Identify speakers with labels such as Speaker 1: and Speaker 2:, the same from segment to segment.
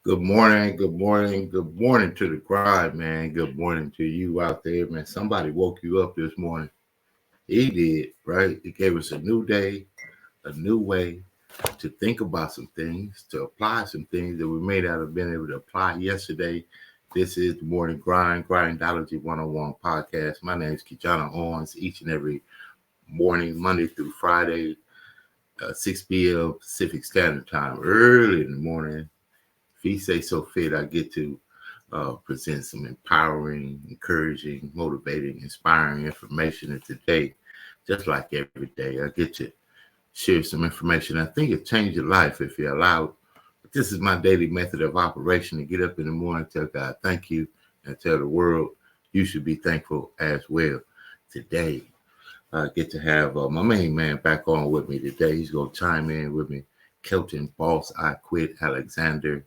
Speaker 1: Good morning to the grind, man. Good morning to you out there, man. Somebody woke you up this morning. He did, right? He gave us a new day, a new way to think about some things, to apply some things that we may not have been able to apply yesterday. This is the Morning Grind Grindology101 Podcast. My name is KeJohnna Owens. Each and every morning, Monday through Friday, 6 p.m. Pacific Standard Time, early in the morning. If he say so fit, I get to present some empowering, encouraging, motivating, inspiring information. And today, just like every day, I get to share some information. I think it changed your life if you allow it. But this is my daily method of operation: to get up in the morning, tell God thank you, and tell the world you should be thankful as well. Today, I get to have my main man back on with me today. He's going to chime in with me. Kelton, Boss, I Quit, Alexander,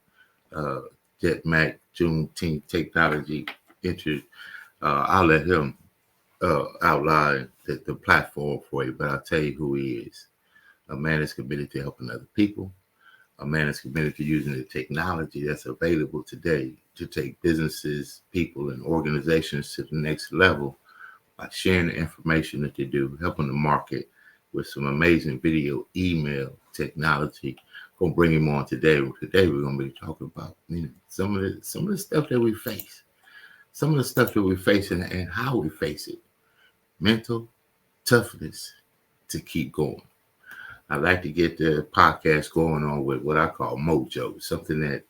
Speaker 1: Jet Mac, Juneteenth Technology, I'll let him outline the platform for you, but I'll tell you who he is. A man is committed to helping other people. A man is committed to using the technology that's available today to take businesses, people, and organizations to the next level by sharing the information that they do, helping the market with some amazing video, email, technology. Gonna bring him on today. Today we're gonna be talking about some of the stuff that we face, and how we face it. Mental toughness to keep going. I like to get the podcast going on with what I call mojo, something that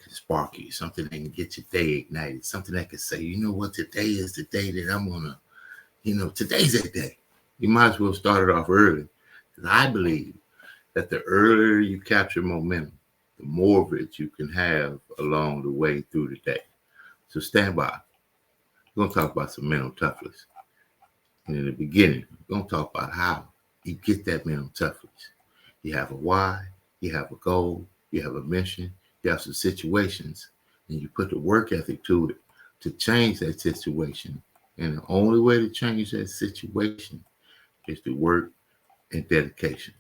Speaker 1: can spark you, something that can get your day ignited, something that can say, you know what, today is the day that I'm gonna, today's that day. You might as well start it off early, because I believe that the earlier you capture momentum, the more of it you can have along the way through the day. So stand by. We're going to talk about some mental toughness. And in the beginning, we're going to talk about how you get that mental toughness. You have a why, you have a goal, you have a mission, you have some situations, and you put the work ethic to it to change that situation. And the only way to change that situation is to work and dedication.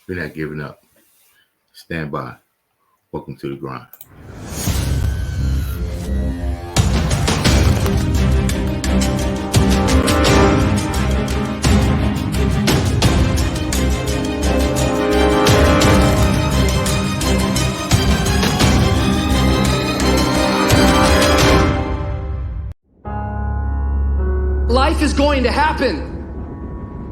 Speaker 1: We're not giving up. Stand by. Welcome to the grind.
Speaker 2: Life is going to happen.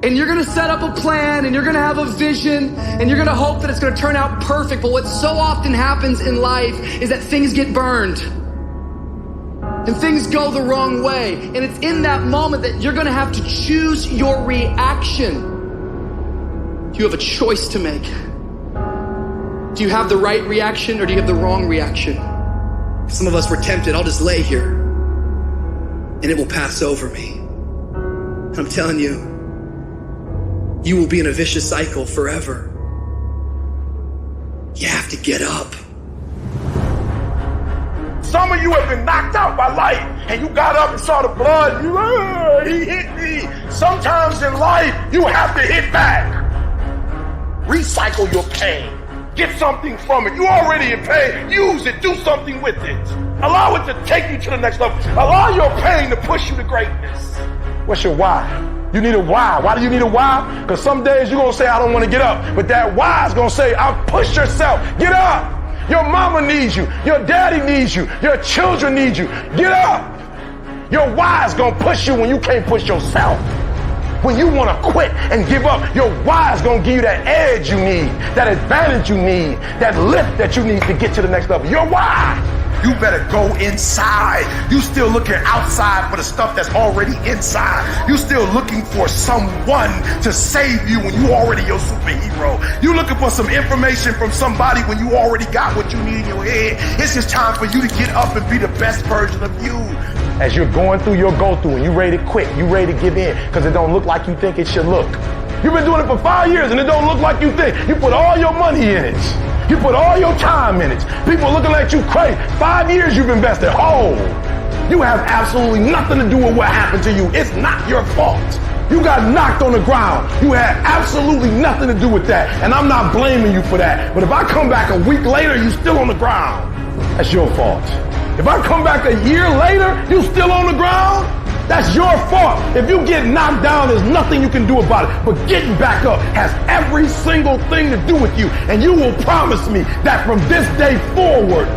Speaker 2: And you're going to set up a plan, and you're going to have a vision, and you're going to hope that it's going to turn out perfect. But what so often happens in life is that things get burned and things go the wrong way. And it's in that moment that you're going to have to choose your reaction. You have a choice to make. Do you have the right reaction, or do you have the wrong reaction? Some of us were tempted, I'll just lay here and it will pass over me. And I'm telling you, you will be in a vicious cycle forever. You have to get up.
Speaker 3: Some of you have been knocked out by life, and you got up and saw the blood. He hit me. Sometimes in life, you have to hit back. Recycle your pain. Get something from it. You already in pain. Use it. Do something with it. Allow it to take you to the next level. Allow your pain to push you to greatness. What's your why? You need a why. Why do you need a why? Because some days you're going to say, I don't want to get up. But that why is going to say, I'll push yourself. Get up. Your mama needs you. Your daddy needs you. Your children need you. Get up. Your why is going to push you when you can't push yourself. When you want to quit and give up, your why is going to give you that edge you need, that advantage you need, that lift that you need to get to the next level. Your why. You better go inside. You still looking outside for the stuff that's already inside. You still looking for someone to save you when you already your superhero. You looking for some information from somebody when you already got what you need in your head. It's just time for you to get up and be the best version of you. As you're going through your go-through and you ready to quit, you ready to give in because it don't look like you think it should look. You've been doing it for 5 years and it don't look like you think. You put all your money in it. You put all your time in it. People looking at you crazy. 5 years you've invested. Oh, you have absolutely nothing to do with what happened to you. It's not your fault. You got knocked on the ground. You had absolutely nothing to do with that. And I'm not blaming you for that. But if I come back a week later, you still on the ground, that's your fault. If I come back a year later, you still on the ground, that's your fault. If you get knocked down, there's nothing you can do about it. But getting back up has every single thing to do with you. And you will promise me that from this day forward,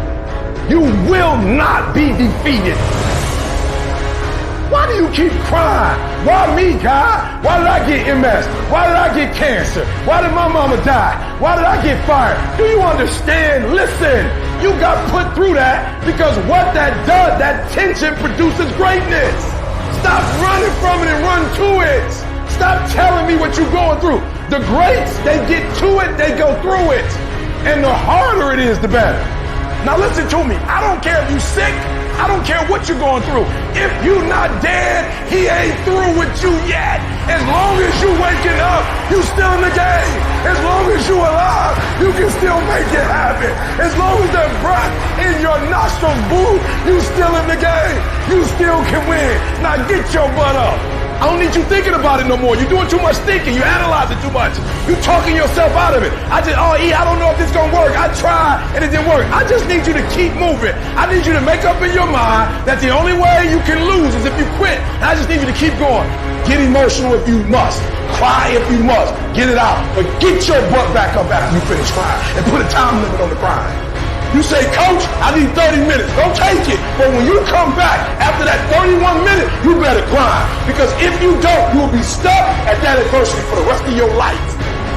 Speaker 3: you will not be defeated. Why do you keep crying? Why me, God? Why did I get MS? Why did I get cancer? Why did my mama die? Why did I get fired? Do you understand? Listen, you got put through that because what that does, that tension produces greatness. Stop running from it and run to it. Stop telling me what you're going through. The greats, they get to it, they go through it. And the harder it is, the better. Now listen to me. I don't care if you're sick. I don't care what you're going through. If you're not dead, he ain't through with you yet. As long as you waking up, you still in the game. As long as you alive, you can still make it happen. As long as that breath in your nostrils move, you still in the game. You still can win. Now get your butt up. I don't need you thinking about it no more. You're doing too much thinking. You're analyzing too much. You're talking yourself out of it. I don't know if this is going to work. I tried and it didn't work. I just need you to keep moving. I need you to make up in your mind that the only way you can lose is if you quit. And I just need you to keep going. Get emotional if you must. Cry if you must. Get it out. But get your butt back up after you finish crying and put a time limit on the crying. You say, Coach, I need 30 minutes. Don't take it. But when you come back after that 31 minutes, you better grind. Because if you don't, you will be stuck at that adversity for the rest of your life.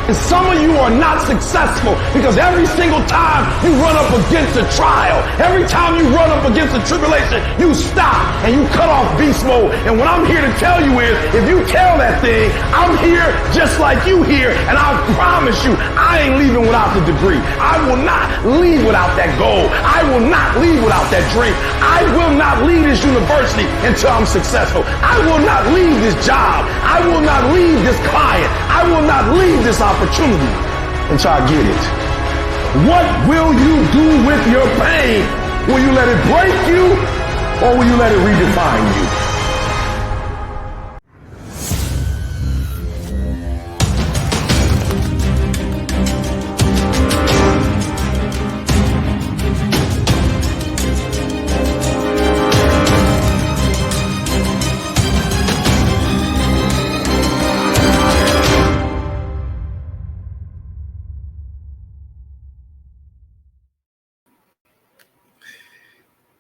Speaker 3: And some of you are not successful because every single time you run up against a trial, every time you run up against a tribulation, you stop and you cut off beast mode. And what I'm here to tell you is, if you tell that thing, I'm here just like you here, and I promise you, I ain't leaving without the degree. I will not leave without that goal. I will not leave without that dream. I will not leave this university until I'm successful. I will not leave this job. I will not leave this client. I will not leave this opportunity until I get it. What will you do with your pain? Will you let it break you, or will you let it redefine you?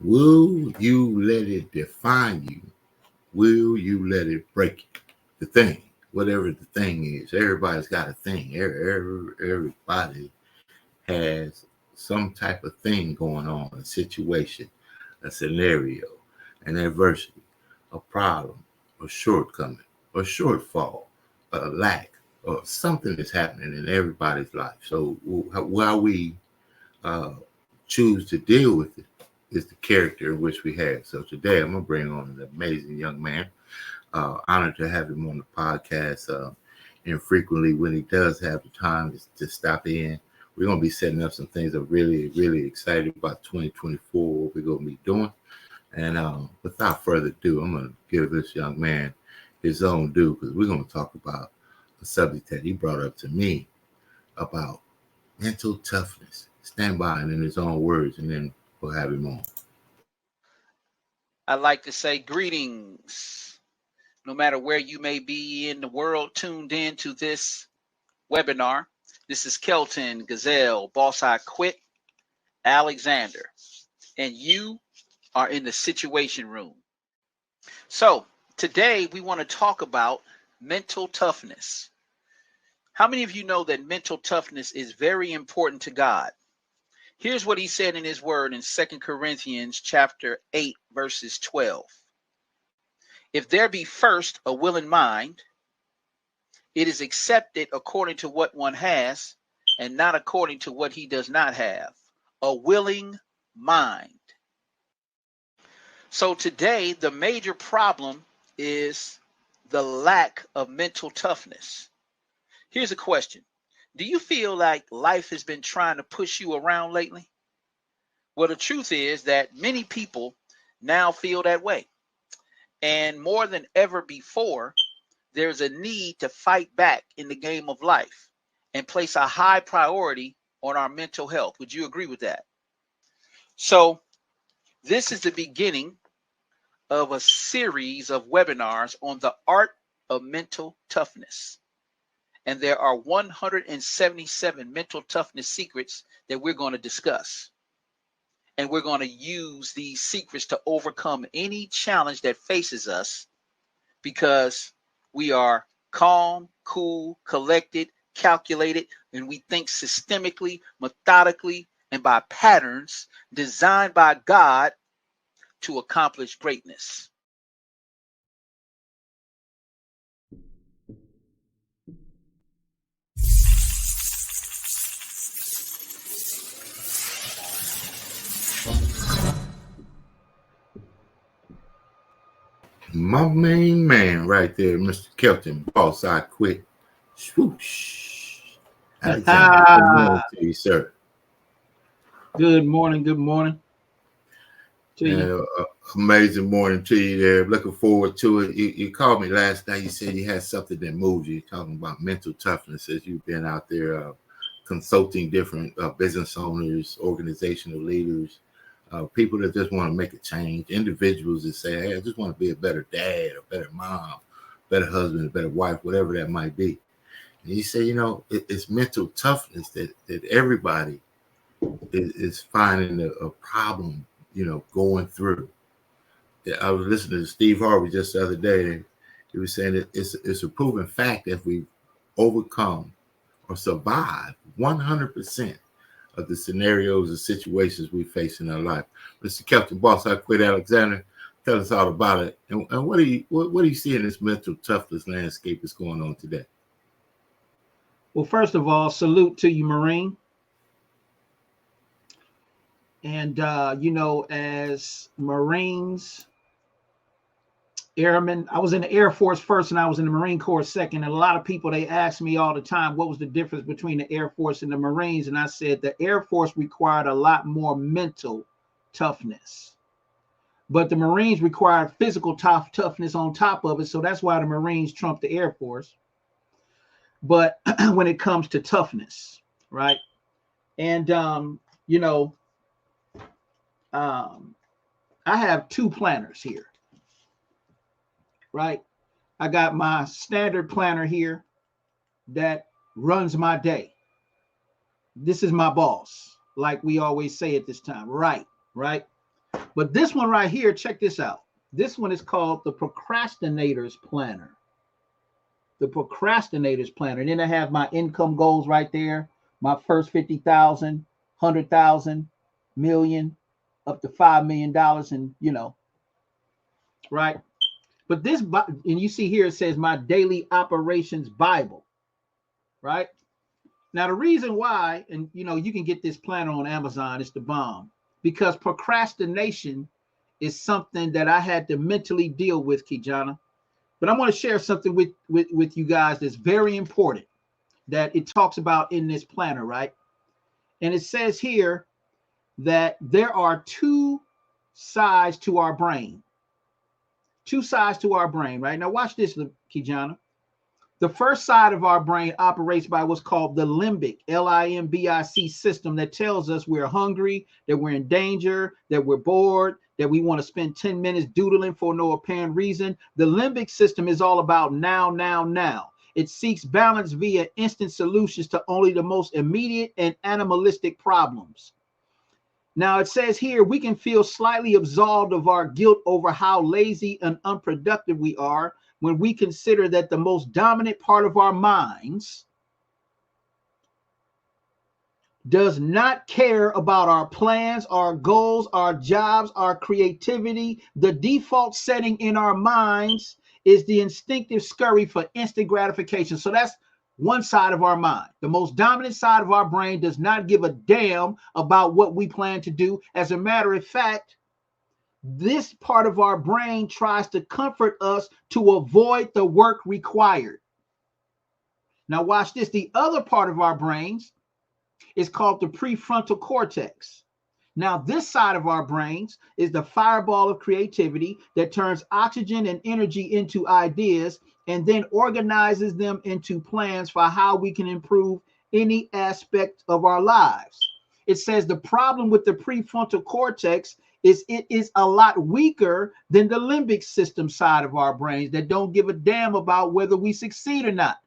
Speaker 1: Will you let it define you? Will you let it break you? The thing, whatever the thing is, everybody's got a thing. Everybody has some type of thing going on, a situation, a scenario, an adversity, a problem, a shortcoming, a shortfall, a lack, or something that's happening in everybody's life. So while we choose to deal with it, is the character in which we have. So today I'm going to bring on an amazing young man. Honored to have him on the podcast. Infrequently, when he does have the time to stop in, we're going to be setting up some things I'm really, really excited about 2024, what we're going to be doing. And without further ado, I'm going to give this young man his own due, because we're going to talk about a subject that he brought up to me about mental toughness. Stand by and in his own words, and then we'll have him on.
Speaker 4: I'd like to say greetings, no matter where you may be in the world tuned in to this webinar. This is Kelton, Gazelle, Boss I Quit, Alexander, and you are in the Situation Room. So today we want to talk about mental toughness. How many of you know that mental toughness is very important to God? Here's what he said in his word in 2 Corinthians chapter 8, verses 12. If there be first a willing mind, it is accepted according to what one has and not according to what he does not have. A willing mind. So today, the major problem is the lack of mental toughness. Here's a question. Do you feel like life has been trying to push you around lately? Well, the truth is that many people now feel that way. And more than ever before, there's a need to fight back in the game of life and place a high priority on our mental health. Would you agree with that? So this is the beginning of a series of webinars on the art of mental toughness. And there are 177 mental toughness secrets that we're going to discuss. And we're going to use these secrets to overcome any challenge that faces us, because we are calm, cool, collected, calculated, and we think systemically, methodically, and by patterns designed by God to accomplish greatness.
Speaker 1: My main man right there, Mr. Kelton, boss, I quit. Swoosh. Alexander, good morning to you, sir.
Speaker 5: Good morning to you.
Speaker 1: Amazing morning to you there. Looking forward to it. You called me last night. You said you had something that moved you, talking about mental toughness as you've been out there consulting different business owners, organizational leaders, people that just want to make a change, individuals that say, hey, I just want to be a better dad, a better mom, better husband, a better wife, whatever that might be. And you say, it's mental toughness that everybody is finding a problem, going through. I was listening to Steve Harvey just the other day, and he was saying that it's a proven fact that we've overcome or survived 100% of the scenarios and situations we face in our life. Mr. Kelton, boss, I quit. Alexander, tell us all about it. And what do you see in this mental toughness landscape that's going on today?
Speaker 5: Well, first of all, salute to you, Marine. And, as Marines, airmen, I was in the Air Force first and I was in the Marine Corps second. And a lot of people, they ask me all the time, what was the difference between the Air Force and the Marines? And I said the Air Force required a lot more mental toughness, but the Marines required physical toughness on top of it. So that's why the Marines trumped the Air Force. But when it comes to toughness, right? And, I have two planners here, right? I got my standard planner here that runs my day. This is my boss, like we always say at this time, right? But this one right here, check this out. This one is called the Procrastinator's Planner. The Procrastinator's Planner. And then I have my income goals right there. My first 50,000, 100,000, million, up to $5 million, and right. But this, and you see here, it says my daily operations Bible, right? Now, the reason why, and you can get this planner on Amazon, it's the bomb, because procrastination is something that I had to mentally deal with, KeJohnna. But I want to share something with you guys that's very important that it talks about in this planner, right? And it says here that there are two sides to our brain. Two sides to our brain, right? Now watch this, KeJohnna. The first side of our brain operates by what's called the limbic, L-I-M-B-I-C system that tells us we're hungry, that we're in danger, that we're bored, that we want to spend 10 minutes doodling for no apparent reason. The limbic system is all about now, now, now. It seeks balance via instant solutions to only the most immediate and animalistic problems. Now it says here, we can feel slightly absolved of our guilt over how lazy and unproductive we are when we consider that the most dominant part of our minds does not care about our plans, our goals, our jobs, our creativity. The default setting in our minds is the instinctive scurry for instant gratification. So that's one side of our mind. The most dominant side of our brain does not give a damn about what we plan to do. As a matter of fact, this part of our brain tries to comfort us to avoid the work required. Now watch this. The other part of our brains is called the prefrontal cortex. Now, this side of our brains is the fireball of creativity that turns oxygen and energy into ideas and then organizes them into plans for how we can improve any aspect of our lives. It says the problem with the prefrontal cortex is it is a lot weaker than the limbic system side of our brains that don't give a damn about whether we succeed or not.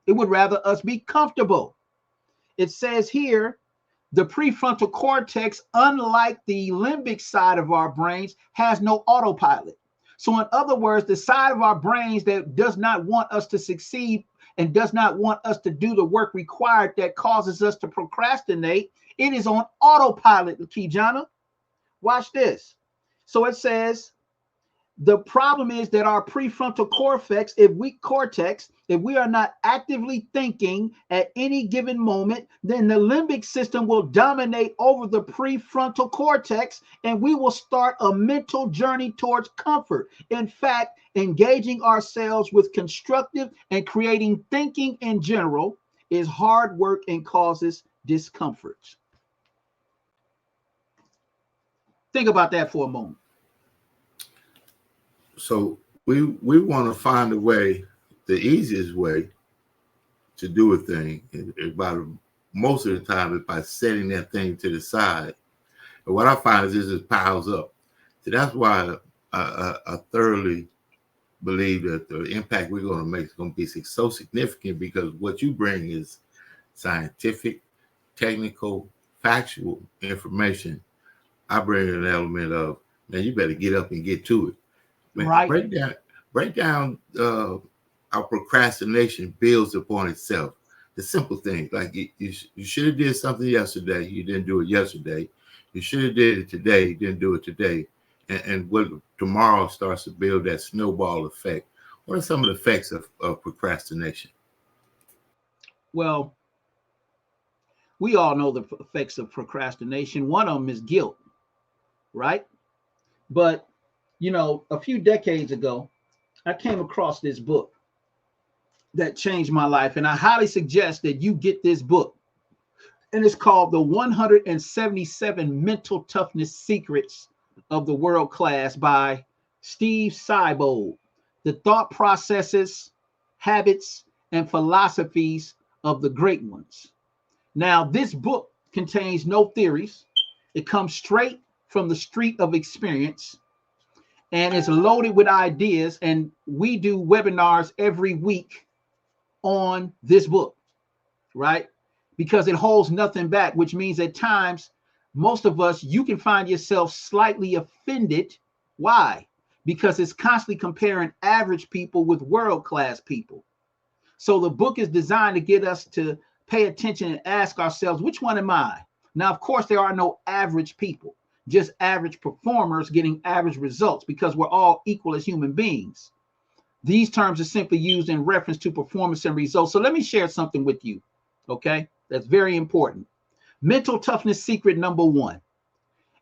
Speaker 5: It would rather us be comfortable. It says here, the prefrontal cortex, unlike the limbic side of our brains, has no autopilot. So in other words, the side of our brains that does not want us to succeed and does not want us to do the work required that causes us to procrastinate, it is on autopilot, KeJohnna. Watch this. So it says, the problem is that our prefrontal cortex, if we are not actively thinking at any given moment, then the limbic system will dominate over the prefrontal cortex, and we will start a mental journey towards comfort. In fact, engaging ourselves with constructive and creating thinking in general is hard work and causes discomfort. Think about that for a moment.
Speaker 1: So we want to find a way, the easiest way to do a thing. Most of the time is by setting that thing to the side. And what I find is this just piles up. So that's why I thoroughly believe that the impact we're going to make is going to be so significant, because what you bring is scientific, technical, factual information. I bring an element of, man, you better get up and get to it. Man,
Speaker 5: right.
Speaker 1: Break down how procrastination builds upon itself. The simple things, like you should have did something yesterday, you didn't do it yesterday. You should have did it today, you didn't do it today. And what tomorrow starts to build that snowball effect. What are some of the effects of procrastination?
Speaker 5: Well, we all know the effects of procrastination. One of them is guilt, right? But you know, a few decades ago, I came across this book that changed my life, and I highly suggest that you get this book. And it's called The 177 Mental Toughness Secrets of the World Class by Steve Seibold. The thought processes, habits, and philosophies of the great ones. Now, this book contains no theories. It comes straight from the street of experience. And it's loaded with ideas, and we do webinars every week on this book, right? Because it holds nothing back, which means at times, most of us, you can find yourself slightly offended. Why? Because it's constantly comparing average people with world-class people. So the book is designed to get us to pay attention and ask ourselves, which one am I? Now, of course, there are no average people. Just average performers getting average results, because we're all equal as human beings. These terms are simply used in reference to performance and results. So let me share something with you, okay? That's very important. Mental toughness secret number 1.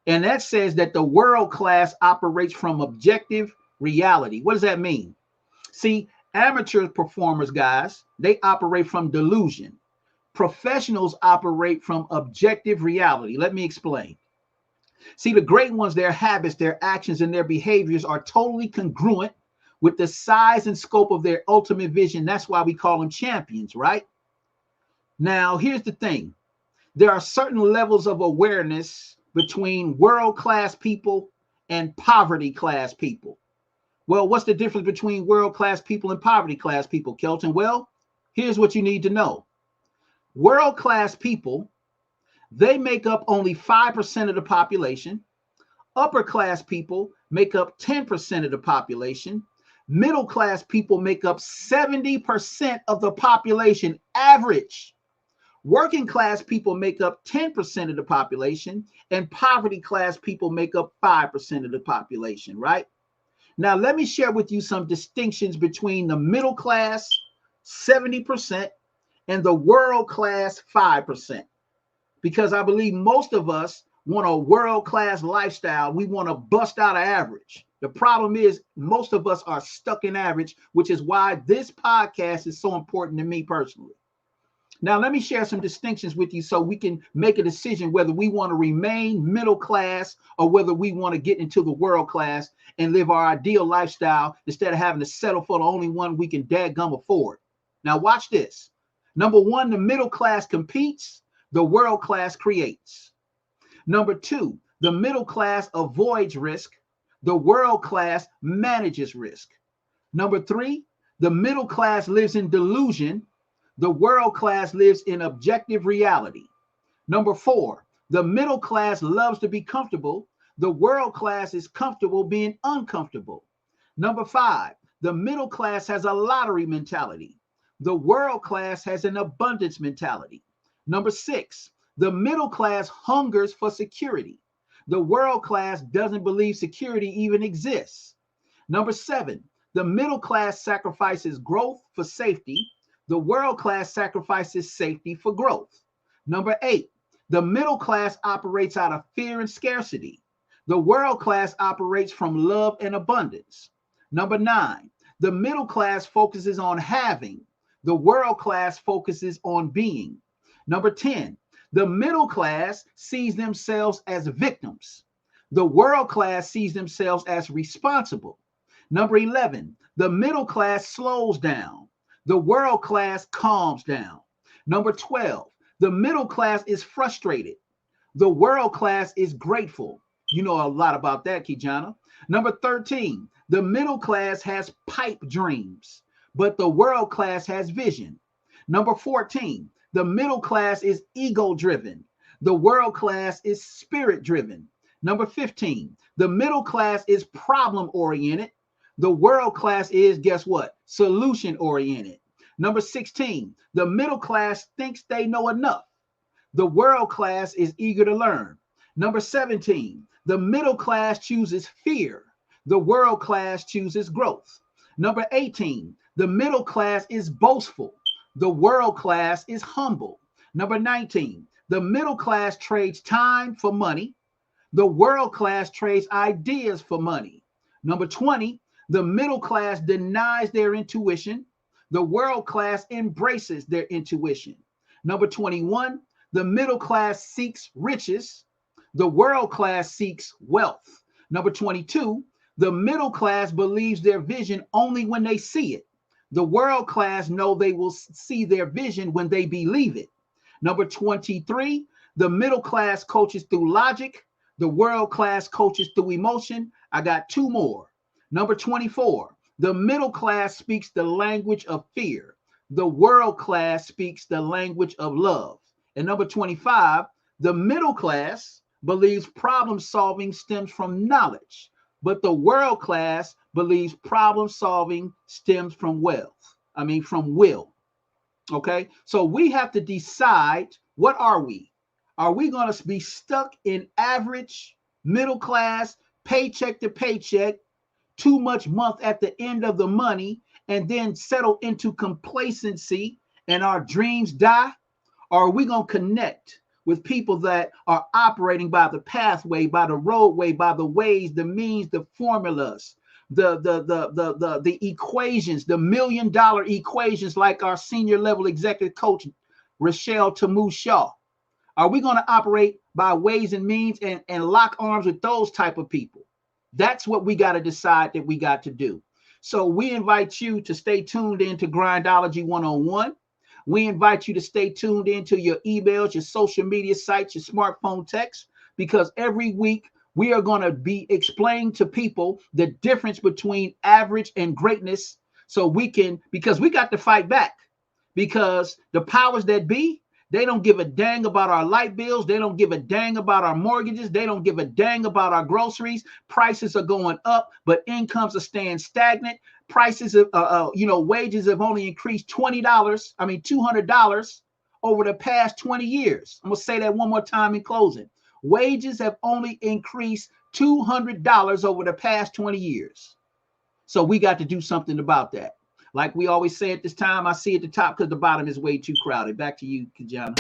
Speaker 5: And that says that the world class operates from objective reality. What does that mean? See, amateur performers, guys, they operate from delusion. Professionals operate from objective reality. Let me explain. See, the great ones, their habits, their actions, and their behaviors are totally congruent with the size and scope of their ultimate vision. That's why we call them champions, right? Now, here's the thing. There are certain levels of awareness between world-class people and poverty-class people. Well, what's the difference between world-class people and poverty-class people, Kelton? Well, here's what you need to know. World-class people, they make up only 5% of the population. Upper class people make up 10% of the population. Middle class people make up 70% of the population average. Working class people make up 10% of the population, and poverty class people make up 5% of the population, right? Now, let me share with you some distinctions between the middle class, 70%, and the world class, 5%. Because I believe most of us want a world-class lifestyle. We want to bust out of average. The problem is most of us are stuck in average, which is why this podcast is so important to me personally. Now, let me share some distinctions with you so we can make a decision whether we want to remain middle class or whether we want to get into the world class and live our ideal lifestyle instead of having to settle for the only one we can dadgum afford. Now, watch this. Number one, the middle class competes, the world class creates. Number two, the middle class avoids risk, the world class manages risk. Number three, the middle class lives in delusion, the world class lives in objective reality. Number four, the middle class loves to be comfortable. The world class is comfortable being uncomfortable. Number five, the middle class has a lottery mentality. The world class has an abundance mentality. Number six, the middle class hungers for security. The world class doesn't believe security even exists. Number seven, the middle class sacrifices growth for safety. The world class sacrifices safety for growth. Number eight, the middle class operates out of fear and scarcity. The world class operates from love and abundance. Number nine, the middle class focuses on having. The world class focuses on being. Number 10, the middle class sees themselves as victims. The world class sees themselves as responsible. Number 11, the middle class slows down. The world class calms down. Number 12, the middle class is frustrated. The world class is grateful. You know a lot about that, KeJohnna. Number 13, the middle class has pipe dreams, but the world class has vision. Number 14, the middle class is ego driven. The world class is spirit driven. Number 15, the middle class is problem oriented. The world class is, guess what? Solution oriented. Number 16, the middle class thinks they know enough. The world class is eager to learn. Number 17, the middle class chooses fear. The world class chooses growth. Number 18, the middle class is boastful. The world class is humble. Number 19, the middle class trades time for money. The world class trades ideas for money. Number 20, the middle class denies their intuition. The world class embraces their intuition. Number 21, the middle class seeks riches. The world class seeks wealth. Number 22, the middle class believes their vision only when they see it. The world class know they will see their vision when they believe it. Number 23, the middle class coaches through logic. The world class coaches through emotion. I got two more. Number 24, the middle class speaks the language of fear. The world class speaks the language of love. And number 25, the middle class believes problem solving stems from knowledge, but the world class believes problem solving stems from from will. Okay, so we have to decide, what are we? Are we going to be stuck in average middle class, paycheck to paycheck, too much month at the end of the money, and then settle into complacency and our dreams die? Or are we going to connect with people that are operating by the pathway, by the roadway, by the ways, the means, the formulas, the equations, the $1 million equations, like our senior level executive coach, Rochelle Tamu Shaw? Are we going to operate by ways and means and lock arms with those type of people? That's what we got to decide that we got to do. So we invite you to stay tuned into Grindology101. We invite you to stay tuned into your emails, your social media sites, your smartphone texts, because every week we are going to be explaining to people the difference between average and greatness, so because we got to fight back, because the powers that be, they don't give a dang about our light bills. They don't give a dang about our mortgages. They don't give a dang about our groceries. Prices are going up, but incomes are staying stagnant. Prices of, wages have only increased $200 over the past 20 years. I'm going to say that one more time in closing. Wages have only increased $200 over the past 20 years. So we got to do something about that. Like we always say at this time, I see at the top because the bottom is way too crowded. Back to you, KeJohnna.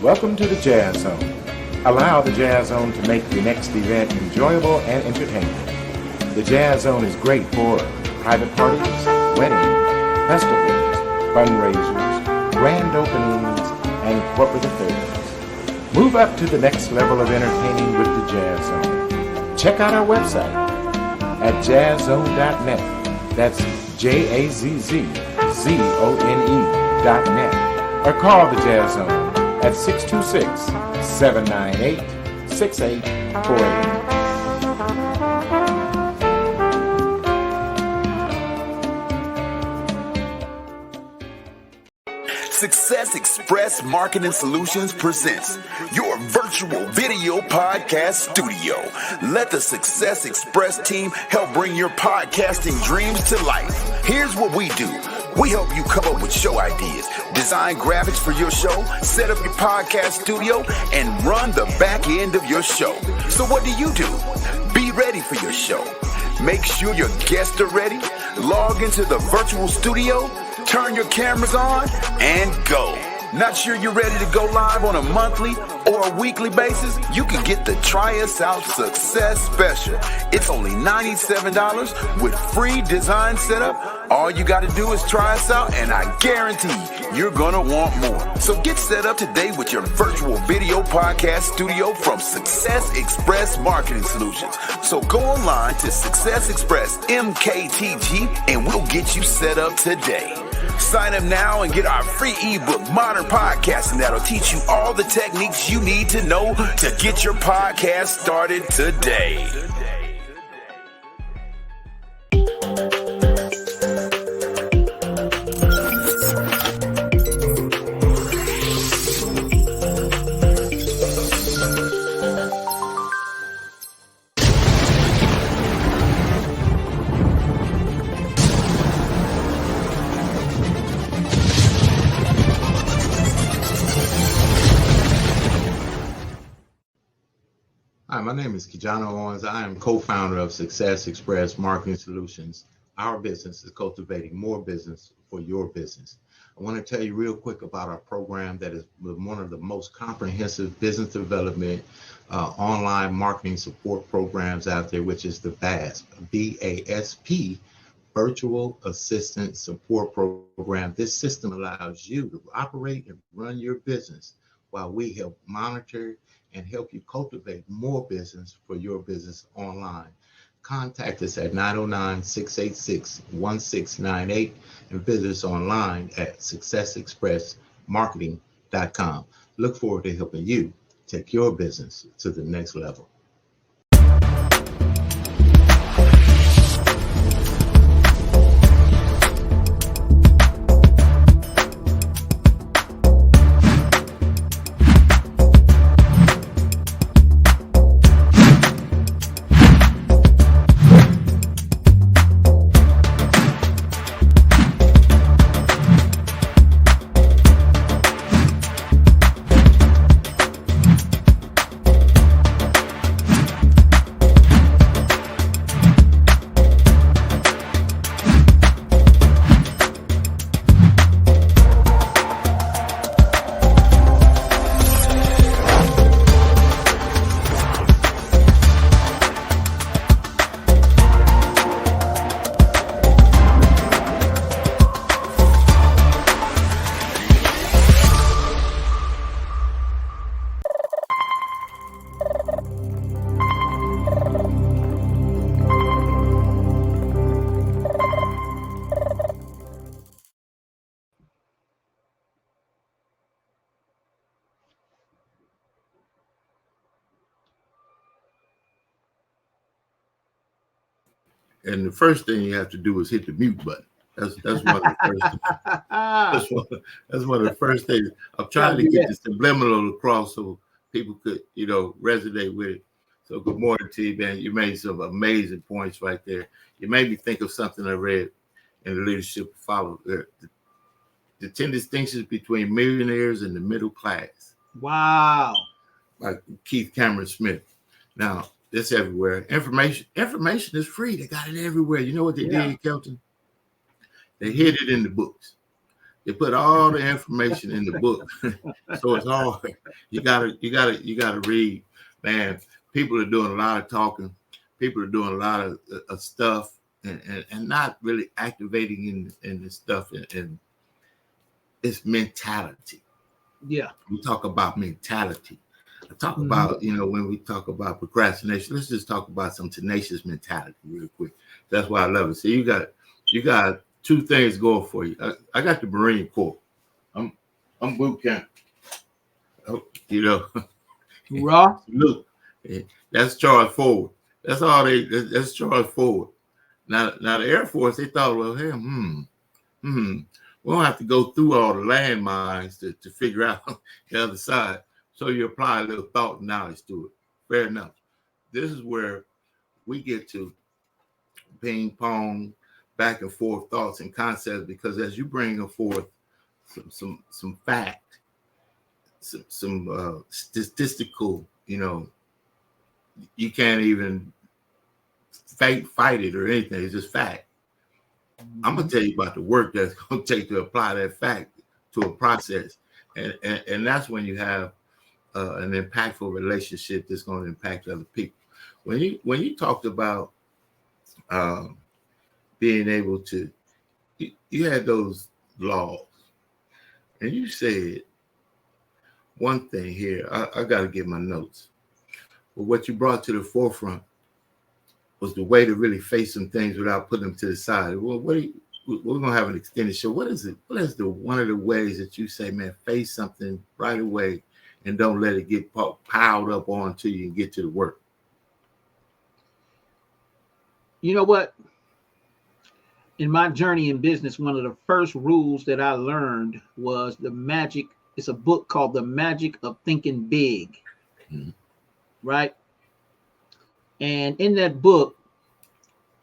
Speaker 6: Welcome to the Jazz Zone. Allow the Jazz Zone to make your next event enjoyable and entertaining. The Jazz Zone is great for private parties, weddings, festivals, fundraisers, grand openings, and corporate affairs. Move up to the next level of entertaining with the Jazz Zone. Check out our website at jazzzone.net. That's JAZZZONE.net. Or call the Jazz Zone at 626-798-6848.
Speaker 7: Success Express Marketing Solutions presents your virtual video podcast studio. Let the Success Express team help bring your podcasting dreams to life. Here's what we do. We help you come up with show ideas, design graphics for your show, set up your podcast studio, and run the back end of your show. So what do? Be ready for your show. Make sure your guests are ready. Log into the virtual studio, turn your cameras on, and go. Not sure you're ready to go live on a monthly or a weekly basis? You can get the Try Us Out Success Special. It's only $97 with free design setup. All you got to do is try us out, and I guarantee you're going to want more. So get set up today with your virtual video podcast studio from Success Express Marketing Solutions. So go online to Success Express MKTG, and we'll get you set up today. Sign up now and get our free ebook, Modern Podcasting, that'll teach you all the techniques you need to know to get your podcast started today.
Speaker 1: Hi, my name is KeJohnna Owens. I am co-founder of Success Express Marketing Solutions. Our business is cultivating more business for your business. I want to tell you real quick about our program that is one of the most comprehensive business development online marketing support programs out there, which is the VASP, VASP, Virtual Assistant Support Program. This system allows you to operate and run your business while we help monitor and help you cultivate more business for your business online. Contact us at 909-686-1698 and visit us online at successexpressmarketing.com. Look forward to helping you take your business to the next level. And the first thing you have to do is hit the mute button. That's one of the first. That's one of the first things. I'm trying to get the subliminal across so people could, resonate with it. So good morning to you, man. You made some amazing points right there. You made me think of something I read in the Leadership Follow. The 10 distinctions between millionaires and the middle class.
Speaker 5: Wow.
Speaker 1: Like Keith Cameron Smith. Now, it's everywhere. Information is free. They got it everywhere. You know what they did, Kelton? They hid it in the books. They put all the information in the book, so it's hard. You gotta read, man. People are doing a lot of talking. People are doing a lot of stuff and not really activating in this stuff. And it's mentality.
Speaker 5: Yeah.
Speaker 1: We talk about mentality. I talk about, when we talk about procrastination, let's just talk about some tenacious mentality real quick. That's why I love it. So you got two things going for you. I got the Marine Corps. I'm boot camp.
Speaker 5: Raw.
Speaker 1: Look, that's charge forward. That's all that's charge forward. Now the Air Force, they thought, well, hey, we don't have to go through all the landmines to figure out the other side. So you apply a little thought and knowledge to it. Fair enough. This is where we get to ping pong, back and forth thoughts and concepts, because as you bring forth some fact, some statistical, you can't even fight it or anything. It's just fact. I'm gonna tell you about the work that's gonna take to apply that fact to a process, and that's when you have an impactful relationship that's going to impact other people. When you talked about being able to, you had those laws, and you said one thing here. I got to get my notes, but what you brought to the forefront was the way to really face some things without putting them to the side. Well, we're gonna have an extended show. What is it? What is one of the ways that you say, man, face something right away and don't let it get piled up onto you and get to the work?
Speaker 5: You know what? In my journey in business, one of the first rules that I learned was the magic. It's a book called The Magic of Thinking Big, right? And in that book,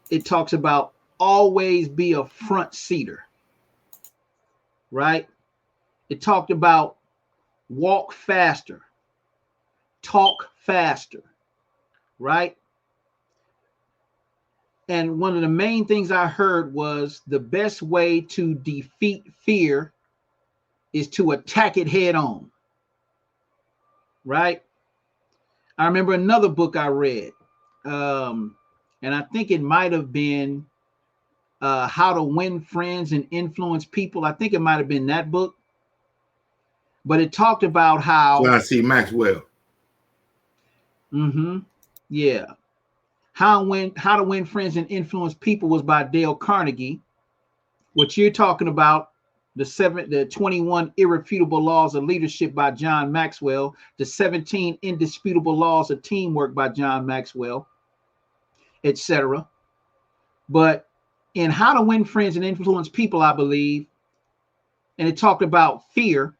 Speaker 5: it talks about always be a front seater, right? It talked about walk faster, talk faster, right? And one of the main things I heard was the best way to defeat fear is to attack it head on, right? I remember another book I read, and I think it might have been How to Win Friends and Influence People. I think it might have been that book, but it talked about how
Speaker 1: I see Maxwell.
Speaker 5: Yeah. How to Win Friends and Influence People was by Dale Carnegie. What you're talking about, the 21 Irrefutable Laws of Leadership by John Maxwell, the 17 Indisputable Laws of Teamwork by John Maxwell, etc. But in How to Win Friends and Influence People, I believe, and it talked about fear,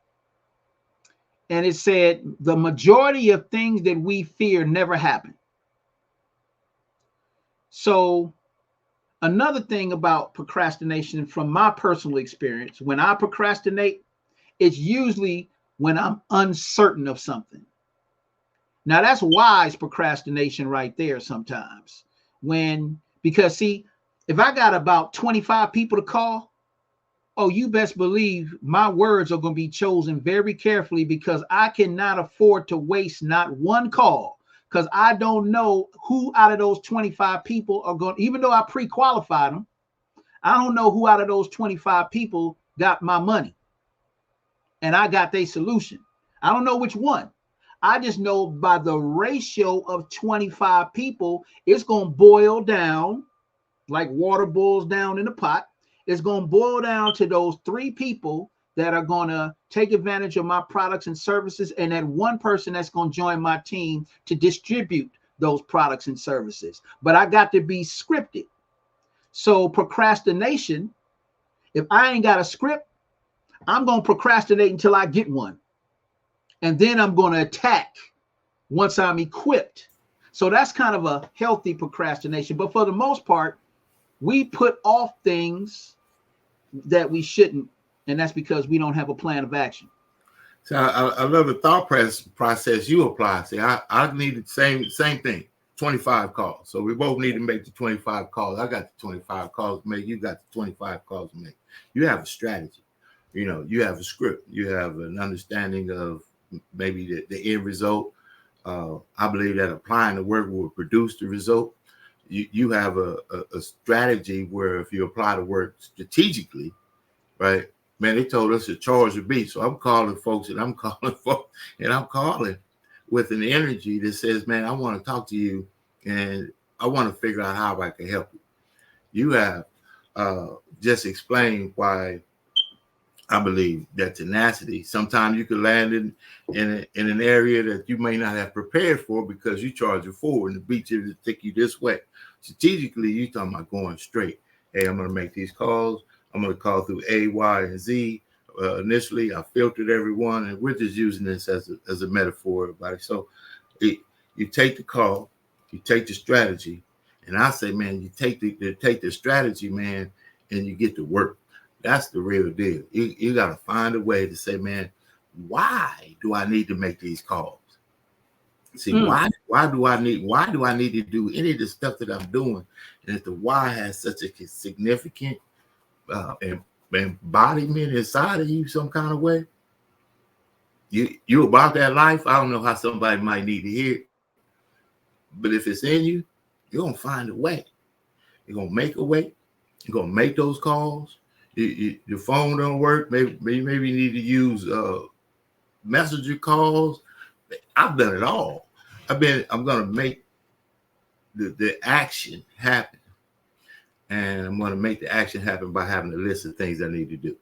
Speaker 5: and it said the majority of things that we fear never happen. So another thing about procrastination, from my personal experience, when I procrastinate, it's usually when I'm uncertain of something. Now that's wise procrastination right there sometimes. Because see, if I got about 25 people to call, oh, you best believe my words are going to be chosen very carefully, because I cannot afford to waste not one call, because I don't know who out of those 25 people are going, even though I pre-qualified them, I don't know who out of those 25 people got my money and I got their solution. I don't know which one. I just know by the ratio of 25 people, it's going to boil down like water boils down in a pot. It's going to boil down to those 3 people that are going to take advantage of my products and services, and that one person that's going to join my team to distribute those products and services. But I got to be scripted. So procrastination, if I ain't got a script, I'm going to procrastinate until I get one. And then I'm going to attack once I'm equipped. So that's kind of a healthy procrastination. But for the most part, we put off things that we shouldn't. And that's because we don't have a plan of action.
Speaker 1: So I love the thought process you apply. See, I need the same thing, 25 calls. So we both need to make the 25 calls. I got the 25 calls to make. You got the 25 calls to make. You have a strategy. You have a script, you have an understanding of maybe the end result. I believe that applying the work will produce the result. You have a strategy where if you apply the work strategically, right? Man, they told us to charge the beat. So I'm calling folks and I'm calling with an energy that says, man, I want to talk to you and I want to figure out how I can help you. You have just explained why I believe that tenacity, sometimes you could land in an area that you may not have prepared for because you charge it forward and the beat you to take you this way. Strategically, you're talking about going straight. Hey, I'm going to make these calls. I'm going to call through A, Y, and Z. Initially, I filtered everyone, and we're just using this as a metaphor, everybody. So you take the call, you take the strategy, and I say, man, you take the strategy, man, and you get to work. That's the real deal. You got to find a way to say, man, why do I need to make these calls? See, why do I need to do any of the stuff that I'm doing? And if the why has such a significant embodiment inside of you some kind of way, you about that life. I don't know how somebody might need to hear it, but if it's in you, you're going to find a way. You're going to make a way. You're going to make those calls. Your phone don't work. Maybe you need to use messenger calls. I've done it all. I'm going to make the action happen. And I'm going to make the action happen by having a list of things I need to do.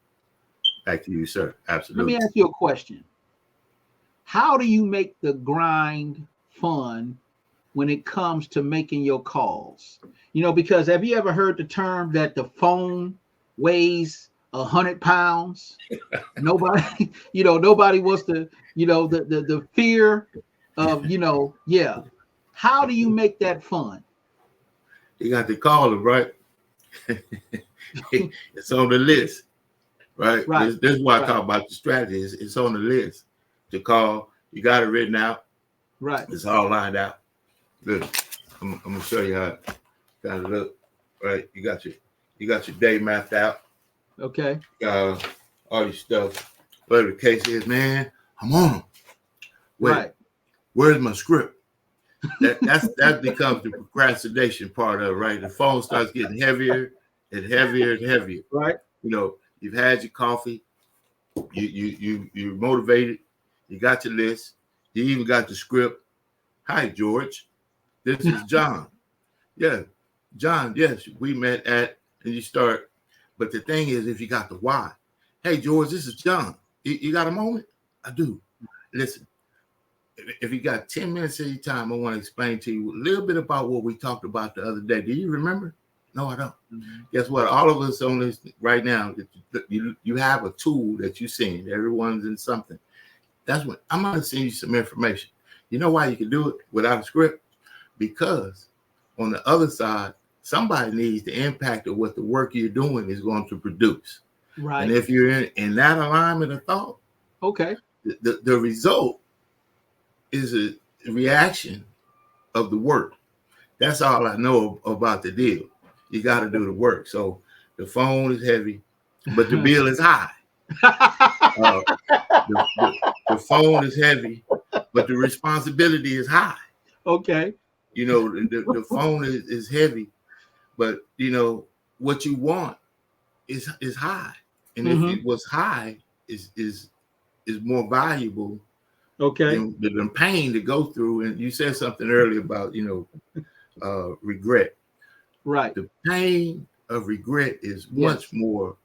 Speaker 1: Back to you, sir. Absolutely.
Speaker 5: Let me ask you a question. How do you make the grind fun when it comes to making your calls? Because have you ever heard the term that the phone weighs 100 pounds? Nobody wants to, the fear of, How do you make that fun?
Speaker 1: You got to call them, right? It's on the list, right? This is why I talk about the strategy. It's on the list to call. You got it written out.
Speaker 5: Right.
Speaker 1: It's all lined out. Look, I'm gonna show you how it kind of look. Right. You got your day mapped out.
Speaker 5: Okay.
Speaker 1: All your stuff. Whatever the case is, man, I'm on them. Wait, where's my script? That becomes the procrastination part of it, right? The phone starts getting heavier and heavier and heavier.
Speaker 5: Right.
Speaker 1: You've had your coffee, you're motivated, you got your list, you even got the script. Hi, George. This is John. Yeah, John, yes, we met at, and you start. But the thing is, if you got the why, hey, George, this is John. You got a moment? I do. Listen. If you got 10 minutes of your time, I want to explain to you a little bit about what we talked about the other day. Do you remember? No, I don't. Mm-hmm. Guess what? All of us on this right now, you have a tool that you're seeing. Everyone's in something. That's what I'm going to send you some information. You know why you can do it without a script? Because on the other side, somebody needs the impact of what the work you're doing is going to produce.
Speaker 5: Right.
Speaker 1: And if you're in that alignment of thought,
Speaker 5: okay,
Speaker 1: the result is a reaction of the work. That's all I know about the deal. You got to do the work. So the phone is heavy, but the bill is high. The phone is heavy, but the responsibility is high.
Speaker 5: Okay.
Speaker 1: The phone is heavy, but what you want is high. And if it was high is more valuable.
Speaker 5: Okay.
Speaker 1: The pain to go through, and you said something earlier about regret.
Speaker 5: Right.
Speaker 1: The pain of regret is much more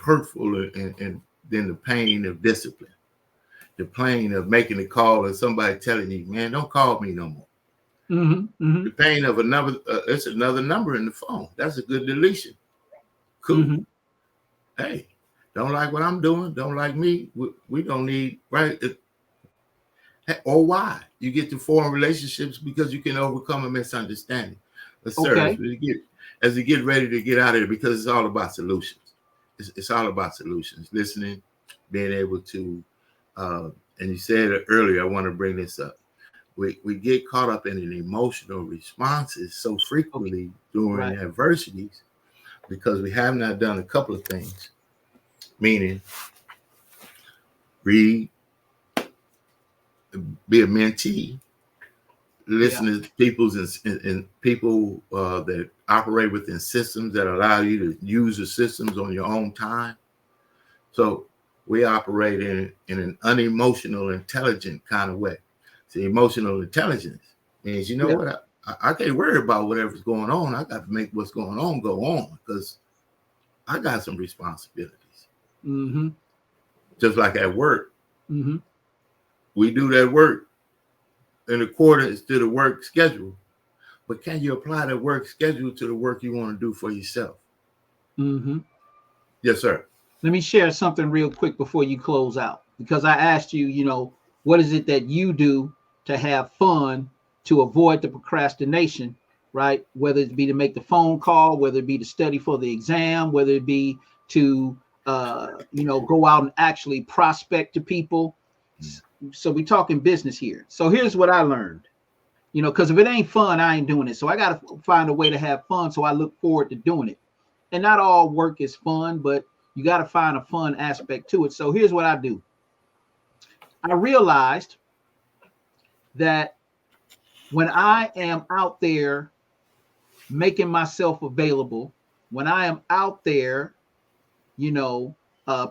Speaker 1: hurtful and than the pain of discipline. The pain of making a call and somebody telling you, man, don't call me no more.
Speaker 5: Mm-hmm. Mm-hmm.
Speaker 1: The pain of it's another number in the phone. That's a good deletion. Cool. Mm-hmm. Hey, don't like what I'm doing. Don't like me. We don't need, right? Or why you get to form relationships because you can overcome a misunderstanding. Sir, as you get ready to get out of it, because it's all about solutions. It's all about solutions. Listening, being able to, and you said it earlier, I want to bring this up. We get caught up in an emotional responses so frequently during adversities because we have not done a couple of things. Meaning, read, be a mentee, listen to people's and people that operate within systems that allow you to use the systems on your own time. So we operate in an unemotional, intelligent kind of way. So emotional intelligence means, you know what, I can't worry about whatever's going on. I got to make what's going on go on because I got some responsibilities.
Speaker 5: Mm-hmm.
Speaker 1: Just like at work,
Speaker 5: mm-hmm.
Speaker 1: we do that work in accordance to the work schedule. But can you apply that work schedule to the work you want to do for yourself?
Speaker 5: Mm-hmm.
Speaker 1: Yes, sir.
Speaker 5: Let me share something real quick before you close out, because I asked you, you know, what is it that you do to have fun, to avoid the procrastination, right? Whether it be to make the phone call, whether it be to study for the exam, whether it be to, go out and actually prospect to people. So we're talking business here. So here's what I learned, because if it ain't fun, I ain't doing it. So I got to find a way to have fun. So I look forward to doing it. And not all work is fun, but you got to find a fun aspect to it. So here's what I do. I realized that when I am out there making myself available, when I am out there,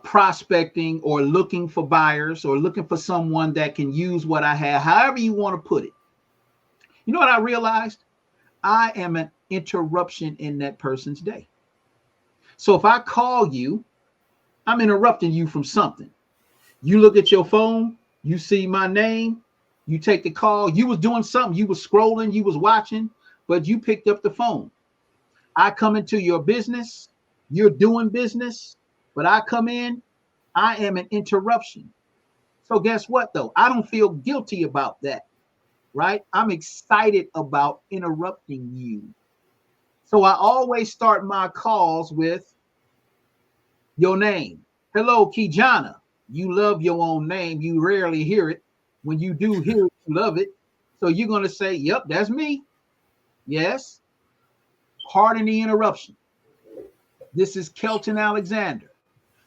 Speaker 5: prospecting or looking for buyers or looking for someone that can use what I have, however you want to put it. You know what I realized? I am an interruption in that person's day. So if I call you, I'm interrupting you from something. You look at your phone, you see my name, you take the call, you was doing something, you was scrolling, you was watching, but you picked up the phone. I come into your business, you're doing business, but I come in, I am an interruption. So guess what though? I don't feel guilty about that, right? I'm excited about interrupting you. So I always start my calls with your name. Hello, KeJohnna. You love your own name. You rarely hear it. When you do hear it, you love it. So you're going to say, yep, that's me. Yes. Pardon the interruption. This is Kelton Alexander.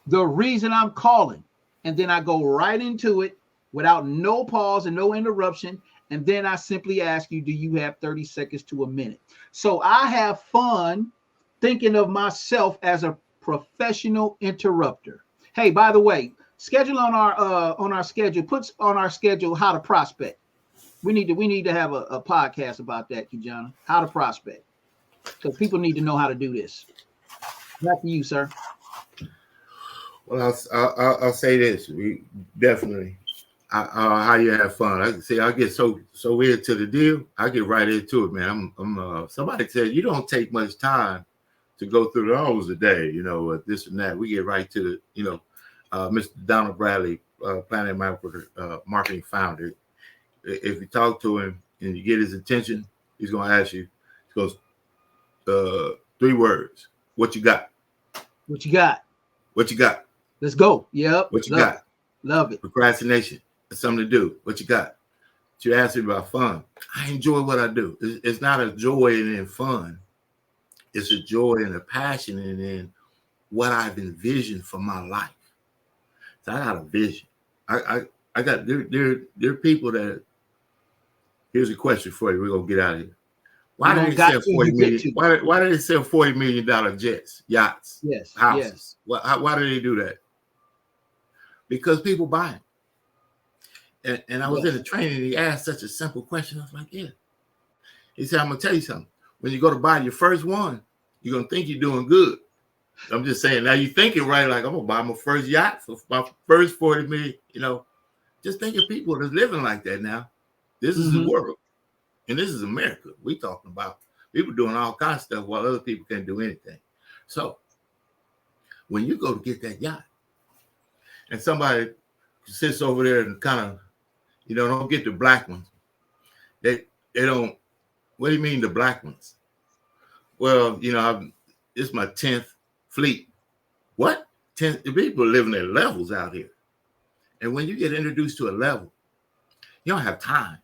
Speaker 5: The reason I'm calling, and then I go right into it without no pause and no interruption. And then I simply ask you, do you have 30 seconds to a minute? So I have fun thinking of myself as a professional interrupter. Hey, by the way, schedule on our schedule, puts on our schedule how to prospect. We need to have a podcast about that, KeJohnna, how to prospect. Because people need to know how to do this. Back to you, sir.
Speaker 1: Well, I'll say this. We definitely how you have fun. I get so into the deal. I get right into it, man. I'm somebody said you don't take much time to go through the hours a day, this and that. We get right to the, Mr. Donald Bradley, Planet marketing founder. If you talk to him and you get his attention, he's going to ask you, he goes, 3 words. What you got?
Speaker 5: What you got?
Speaker 1: What you got?
Speaker 5: Let's go. Yep.
Speaker 1: What you got?
Speaker 5: Love it.
Speaker 1: Procrastination. It's something to do. What you got? You asked me about fun. I enjoy what I do. It's not a joy in fun. It's a joy and a passion in what I've envisioned for my life. So I got a vision. I got there are people that. Here's a question for you. We're gonna get out of here. Why did they sell $40 million? Why did they sell $40 million jets, yachts, houses?
Speaker 5: Yes.
Speaker 1: Why do they do that? Because people buy it. And I was in a training. He asked such a simple question. I was like, yeah. He said, I'm gonna tell you something. When you go to buy your first one, you're gonna think you're doing good. I'm just saying. Now you're thinking right, like I'm gonna buy my first yacht for my first 40 million. Just think of people that's living like that now. This is the world. And this is America. We talking about people doing all kinds of stuff while other people can't do anything. So when you go to get that yacht and somebody sits over there and kind of, don't get the black ones. They don't, what do you mean the black ones? Well, it's my 10th fleet. What? 10 people are living at levels out here. And when you get introduced to a level, you don't have time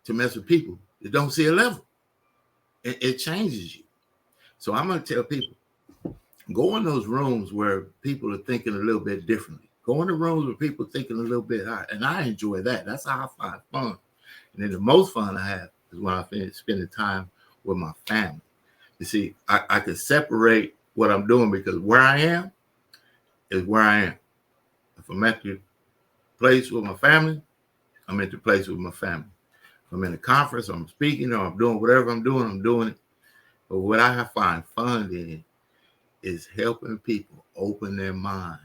Speaker 1: to mess with people that don't see a level. It changes you. So I'm going to tell people, go in those rooms where people are thinking a little bit differently. Go in the rooms with people thinking a little bit high, and I enjoy that. That's how I find fun. And then the most fun I have is when I finish spending time with my family. You see, I can separate what I'm doing because where I am is where I am. If I'm at the place with my family, I'm at the place with my family. If I'm in a conference, I'm speaking, or I'm doing whatever I'm doing it. But what I find fun in is helping people open their mind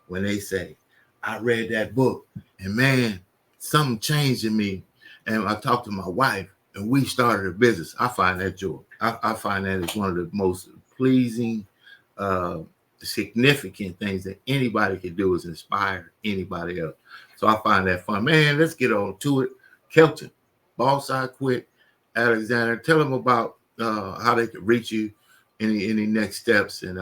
Speaker 1: when they say, I read that book and man, something changed in me. And I talked to my wife and we started a business. I find that joy. I find that it's one of the most pleasing, significant things that anybody can do is inspire anybody else. So I find that fun. Man, let's get on to it. Kelton, Boss I Quit, Alexander, tell them about how they can reach you, any next steps, and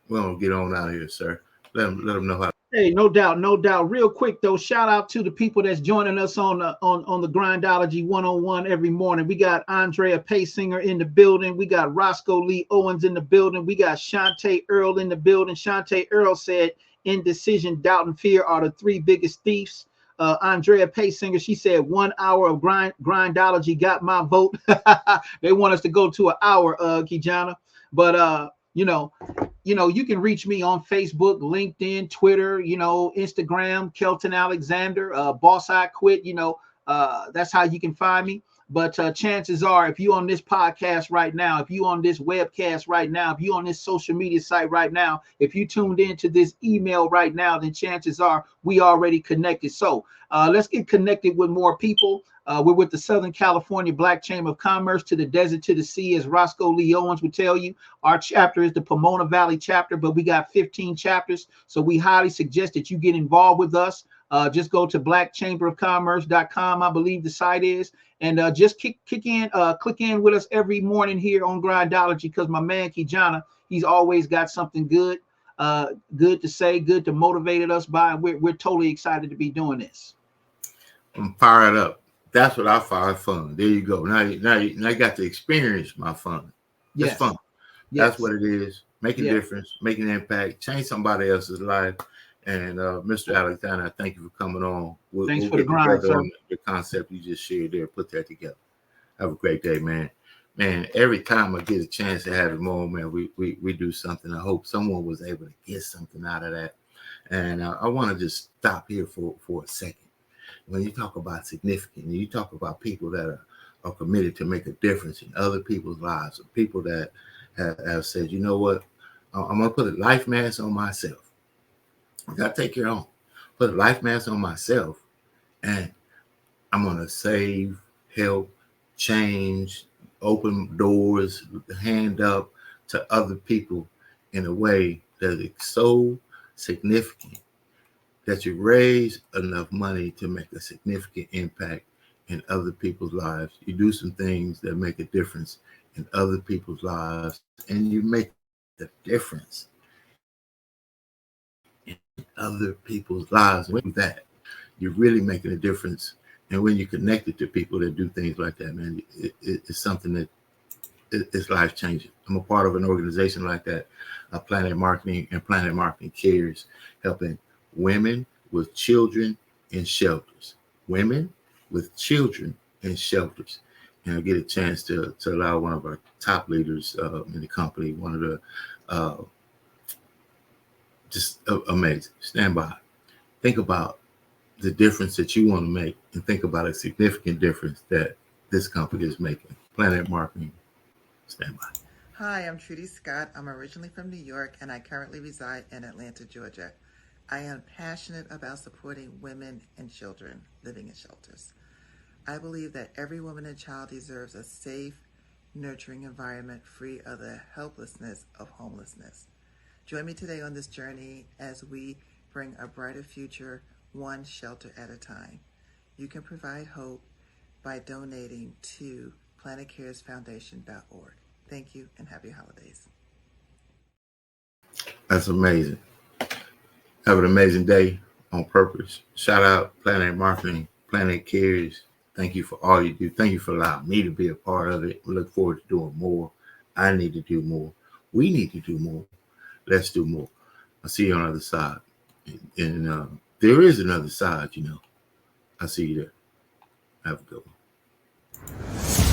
Speaker 1: we're gonna get on out of here, sir. Let them know how.
Speaker 5: Hey, no doubt. Real quick though, shout out to the people that's joining us on the Grindology 101 every morning. We got Andrea Paysinger in the building. We got Roscoe Lee Owens in the building. We got Shantae Earl in the building. Shantae Earl said, indecision, doubt, and fear are the three biggest thieves. Andrea Paysinger, she said 1 hour of grindology got my vote. They want us to go to an hour, KeJohnna. But you know, you can reach me on Facebook, LinkedIn, Twitter, Instagram, Kelton Alexander, Boss I Quit, that's how you can find me. But chances are, if you on this podcast right now, if you on this webcast right now, if you on this social media site right now, if you tuned into this email right now, then chances are we already connected. So let's get connected with more people. We're with the Southern California Black Chamber of Commerce, to the desert, to the sea, as Roscoe Lee Owens would tell you. Our chapter is the Pomona Valley chapter, but we got 15 chapters. So we highly suggest that you get involved with us. Just go to blackchamberofcommerce.com, I believe the site is, and just click in with us every morning here on Grindology, because my man KeJohnna, he's always got something good to say, good to motivate us by. We're totally excited to be doing this.
Speaker 1: I'm fired up. That's what I find fun. There you go. Now you got to experience my fun. It's fun. Yes. That's what it is. Make a difference, make an impact, change somebody else's life. And Mr. Alexander, thank you for coming on.
Speaker 5: Thanks for the grind, sir.
Speaker 1: The concept you just shared there, put that together. Have a great day, man. Man, every time I get a chance to have him on, man, we do something. I hope someone was able to get something out of that. And I want to just stop here for a second. When you talk about significant, you talk about people that are committed to make a difference in other people's lives, or people that have said, you know what, I'm going to put a life mask on myself. I got to take care of, put a life mask on myself, and I'm going to save, help, change, open doors, hand up to other people in a way that is so significant that you raise enough money to make a significant impact in other people's lives. You do some things that make a difference in other people's lives, and you make the difference in other people's lives. With that, you're really making a difference. And when you're connected to people that do things like that, man, it's something that it's life-changing. I'm a part of an organization like that, Planet Marketing, and Planet Marketing Cares, helping women with children in shelters. Women with children in shelters. And I get a chance to allow one of our top leaders in the company, one of the just amazing. Stand by. Think about the difference that you want to make, and think about a significant difference that this company is making. Planet Marketing. Stand by.
Speaker 8: Hi, I'm Trudy Scott. I'm originally from New York, and I currently reside in Atlanta, Georgia. I am passionate about supporting women and children living in shelters. I believe that every woman and child deserves a safe, nurturing environment free of the helplessness of homelessness. Join me today on this journey as we bring a brighter future, one shelter at a time. You can provide hope by donating to planetcaresfoundation.org. Thank you and happy holidays.
Speaker 1: That's amazing. Have an amazing day on purpose. Shout out Planet Marketing, Planet Cares. Thank you for all you do. Thank you for allowing me to be a part of it. We look forward to doing more. I need to do more. We need to do more. Let's do more. I'll see you on the other side. And there is another side, you know. I see you there. Have a good one.